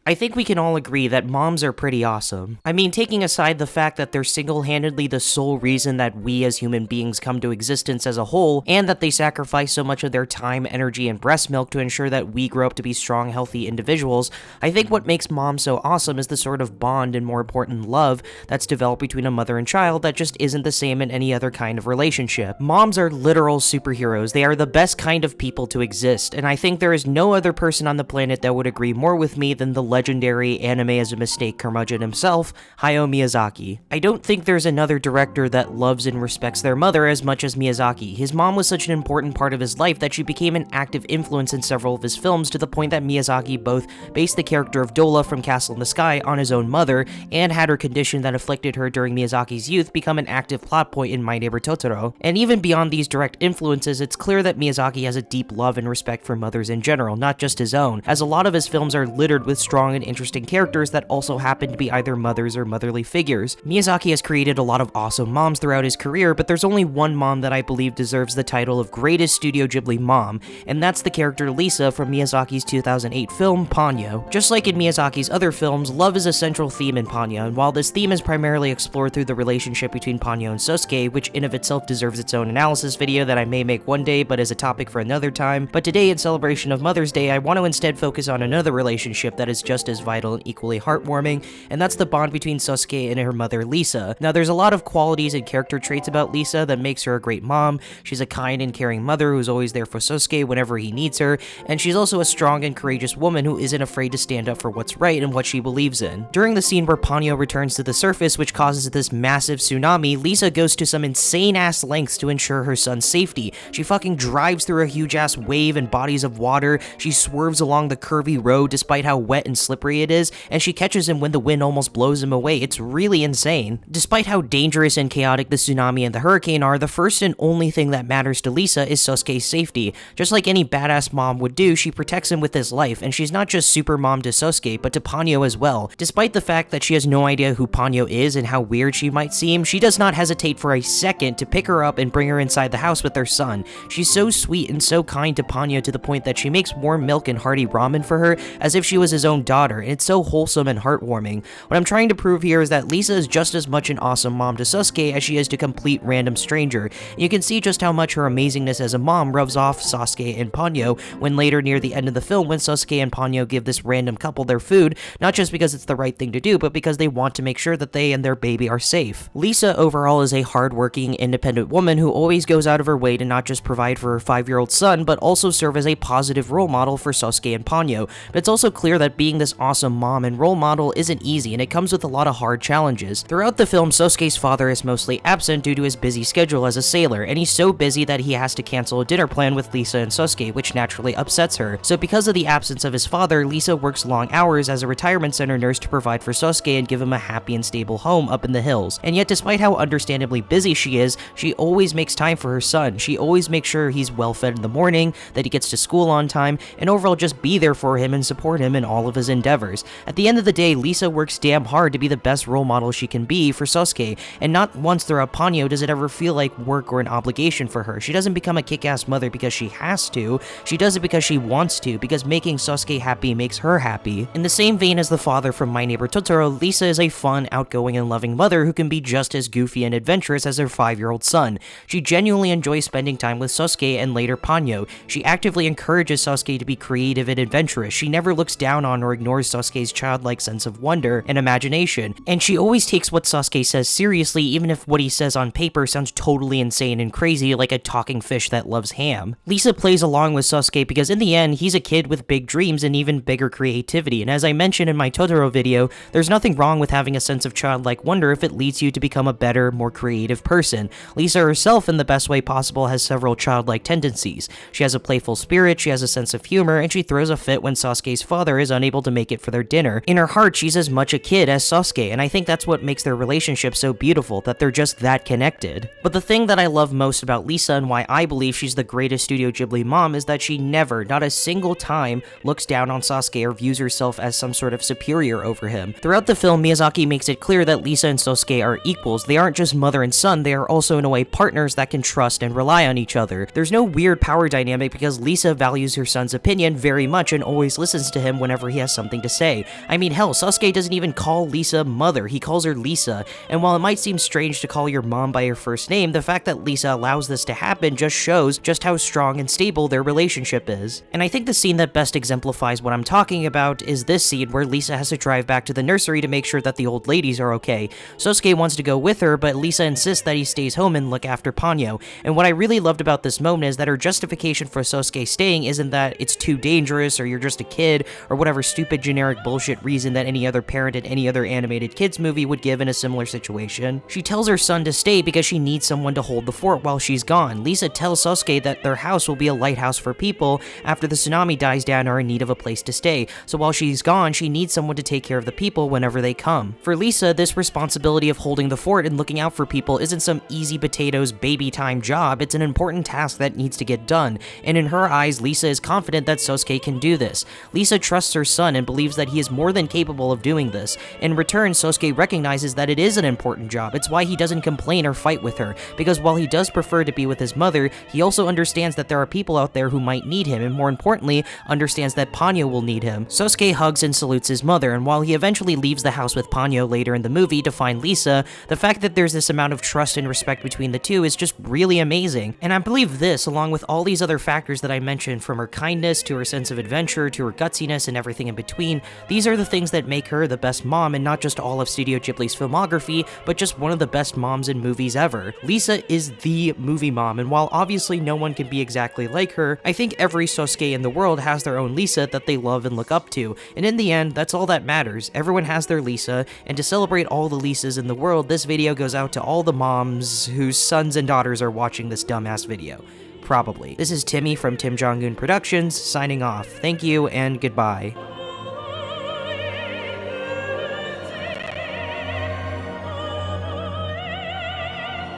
I think we can all agree that moms are pretty awesome. I mean, taking aside the fact that they're single-handedly the sole reason that we as human beings come to existence as a whole, and that they sacrifice so much of their time, energy, and breast milk to ensure that we grow up to be strong, healthy individuals, I think what makes moms so awesome is the sort of bond and, more important, love that's developed between a mother and child that just isn't the same in any other kind of relationship. Moms are literal superheroes. They are the best kind of people to exist, and I think there is no other person on the planet that would agree more with me than the legendary anime as a mistake curmudgeon himself, Hayao Miyazaki. I don't think there's another director that loves and respects their mother as much as Miyazaki. His mom was such an important part of his life that she became an active influence in several of his films, to the point that Miyazaki both based the character of Dola from Castle in the Sky on his own mother, and had her condition that afflicted her during Miyazaki's youth become an active plot point in My Neighbor Totoro. And even beyond these direct influences, it's clear that Miyazaki has a deep love and respect for mothers in general, not just his own, as a lot of his films are littered with strong and interesting characters that also happen to be either mothers or motherly figures. Miyazaki has created a lot of awesome moms throughout his career, but there's only one mom that I believe deserves the title of greatest Studio Ghibli mom, and that's the character Lisa from Miyazaki's 2008 film, Ponyo. Just like in Miyazaki's other films, love is a central theme in Ponyo, and while this theme is primarily explored through the relationship between Ponyo and Sosuke, which in of itself deserves its own analysis video that I may make one day but is a topic for another time, but today in celebration of Mother's Day, I want to instead focus on another relationship that is just as vital and equally heartwarming, and that's the bond between Sosuke and her mother Lisa. Now there's a lot of qualities and character traits about Lisa that makes her a great mom. She's a kind and caring mother who's always there for Sosuke whenever he needs her, and she's also a strong and courageous woman who isn't afraid to stand up for what's right and what she believes in. During the scene where Ponyo returns to the surface, which causes this massive tsunami, Lisa goes to some insane ass lengths to ensure her son's safety. She fucking drives through a huge ass wave and bodies of water, she swerves along the curvy road despite how wet and slippery it is, and she catches him when the wind almost blows him away. It's really insane. Despite how dangerous and chaotic the tsunami and the hurricane are, the first and only thing that matters to Lisa is Sosuke's safety. Just like any badass mom would do, she protects him with his life, and she's not just super mom to Sosuke, but to Ponyo as well. Despite the fact that she has no idea who Ponyo is and how weird she might seem, she does not hesitate for a second to pick her up and bring her inside the house with their son. She's so sweet and so kind to Ponyo to the point that she makes warm milk and hearty ramen for her as if she was his own daughter, and it's so wholesome and heartwarming. What I'm trying to prove here is that Lisa is just as much an awesome mom to Sosuke as she is to complete random stranger. And you can see just how much her amazingness as a mom rubs off Sasuke and Ponyo when later near the end of the film, when Sosuke and Ponyo give this random couple their food, not just because it's the right thing to do, but because they want to make sure that they and their baby are safe. Lisa overall is a hardworking, independent woman who always goes out of her way to not just provide for her 5-year-old son, but also serve as a positive role model for Sosuke and Ponyo. But it's also clear that being this awesome mom and role model isn't easy, and it comes with a lot of hard challenges. Throughout the film, Sosuke's father is mostly absent due to his busy schedule as a sailor, and he's so busy that he has to cancel a dinner plan with Lisa and Sosuke, which naturally upsets her. So because of the absence of his father, Lisa works long hours as a retirement center nurse to provide for Sosuke and give him a happy and stable home up in the hills. And yet, despite how understandably busy she is, she always makes time for her son. She always makes sure he's well fed in the morning, that he gets to school on time, and overall just be there for him and support him in all of his endeavors. At the end of the day, Lisa works damn hard to be the best role model she can be for Sosuke, and not once throughout Ponyo does it ever feel like work or an obligation for her. She doesn't become a kick-ass mother because she has to, she does it because she wants to, because making Sosuke happy makes her happy. In the same vein as the father from My Neighbor Totoro, Lisa is a fun, outgoing, and loving mother who can be just as goofy and adventurous as her 5-year-old son. She genuinely enjoys spending time with Sosuke and later Ponyo. She actively encourages Sosuke to be creative and adventurous. She never looks down on or ignores Sosuke's childlike sense of wonder and imagination, and she always takes what Sasuke says seriously, even if what he says on paper sounds totally insane and crazy, like a talking fish that loves ham. Lisa plays along with Sosuke because in the end, he's a kid with big dreams and even bigger creativity, and as I mentioned in my Totoro video, there's nothing wrong with having a sense of childlike wonder if it leads you to become a better, more creative person. Lisa herself, in the best way possible, has several childlike tendencies. She has a playful spirit, she has a sense of humor, and she throws a fit when Sasuke's father is unable to make it for their dinner. In her heart, she's as much a kid as Sasuke, and I think that's what makes their relationship so beautiful, that they're just that connected. But the thing that I love most about Lisa and why I believe she's the greatest Studio Ghibli mom is that she never, not a single time, looks down on Sasuke or views herself as some sort of superior over him. Throughout the film, Miyazaki makes it clear that Lisa and Sosuke are equals. They aren't just mother and son, they are also in a way partners that can trust and rely on each other. There's no weird power dynamic because Lisa values her son's opinion very much and always listens to him whenever he has something to say. I mean, hell, Sasuke doesn't even call Lisa mother, he calls her Lisa, and while it might seem strange to call your mom by her first name, the fact that Lisa allows this to happen just shows just how strong and stable their relationship is. And I think the scene that best exemplifies what I'm talking about is this scene where Lisa has to drive back to the nursery to make sure that the old ladies are okay. Sasuke wants to go with her, but Lisa insists that he stays home and look after Ponyo. And what I really loved about this moment is that her justification for Sasuke staying isn't that it's too dangerous or you're just a kid or whatever stupid generic bullshit reason that any other parent in any other animated kids movie would give in a similar situation. She tells her son to stay because she needs someone to hold the fort while she's gone. Lisa tells Sasuke that their house will be a lighthouse for people after the tsunami dies down and are in need of a place to stay. So while she's gone, she needs someone to take care of the people whenever they come. For Lisa, this responsibility of holding the fort and looking out for people isn't some easy potatoes baby time job, it's an important task that needs to get done, and in her eyes, Lisa is confident that Sasuke can do this. Lisa trusts her son and believes that he is more than capable of doing this. In return, Sasuke recognizes that it is an important job. It's why he doesn't complain or fight with her, because while he does prefer to be with his mother, he also understands that there are people out there who might need him, and more importantly, understands that Ponyo will need him. Sasuke hugs and salutes his mother, and while he eventually leaves the house with Ponyo later in the movie to find Lisa, the fact that there's this amount of trust and respect between the two is just really amazing. And I believe this, along with all these other factors that I mentioned, from her kindness to her sense of adventure to her gutsiness and everything in between, these are the things that make her the best mom, and not just all of Studio Ghibli's filmography, but just one of the best moms in movies ever. Lisa is the movie mom, and while obviously no one can be exactly like her, I think every Sasuke in the world has their own Lisa that they love and look up to, and in the end, that's all that matters. Everyone has their Lisa, and to celebrate all the Lisas in the world, this video goes out to all the moms whose sons and daughters are watching this dumbass video. Probably. This is Timmy from Tim Jong-un Productions, signing off. Thank you, and goodbye.